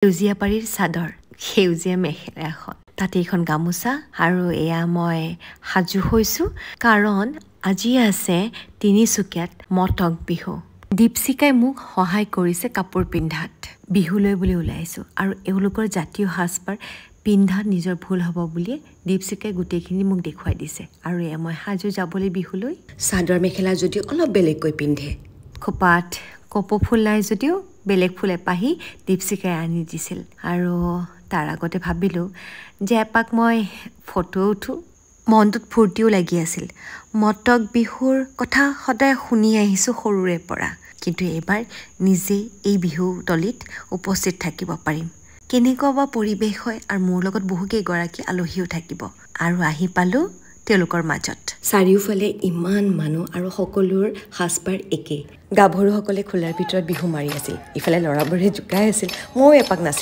সেউজীয়া পাৰীৰ চাদৰ, সেউজীয়া মেখেলা এখন, তাতে এখন গামোচা আৰু এয়া মই সাজু হৈছোঁ কাৰণ আজি আছে তিনিচুকীয়াত মটক বিহু। দীপশিকাই মোক সহায় কৰিছে কাপোৰ পিন্ধাত। বিহুলৈ বুলি ওলাইছোঁ আৰু এওঁলোকৰ জাতীয় সাজপাৰ পিন্ধাত নিজৰ ভুল হ'ব বুলিয়ে দীপশিকাই গোটেইখিনি মোক দেখুৱাই দিছে আৰু এয়া মই সাজু যাবলৈ বিহুলৈ। চাদৰ মেখেলা যদিও অলপ বেলেগকৈ পিন্ধে, খোপাত কপৌ ফুল নাই যদিও বেলেগ ফুল এপাহি দীপশিকাই আনি দিছিল আৰু তাৰ আগতে ভাবিলোঁ যে এপাক মই ফটো উঠোঁ। মনটোত ফূৰ্তিও লাগি আছিল। মটক বিহুৰ কথা সদায় শুনি আহিছোঁ সৰুৰে পৰা, কিন্তু এইবাৰ নিজেই এই বিহুতলীত উপস্থিত থাকিব পাৰিম। কেনেকুৱা বা পৰিৱেশ হয় আৰু মোৰ লগত বহুকেইগৰাকী আলহীও থাকিব আৰু আহি পালোঁ তেওঁলোকৰ মাজত। চাৰিওফালে ইমান মানুহ আৰু সকলোৰ সাজপাৰ একেই। গাভৰুসকলে খোলাৰ ভিতৰত বিহু মাৰি আছিল, ইফালে ল'ৰাবোৰে জোকাই আছিল, ময়ো এপাক নাচিলোঁ।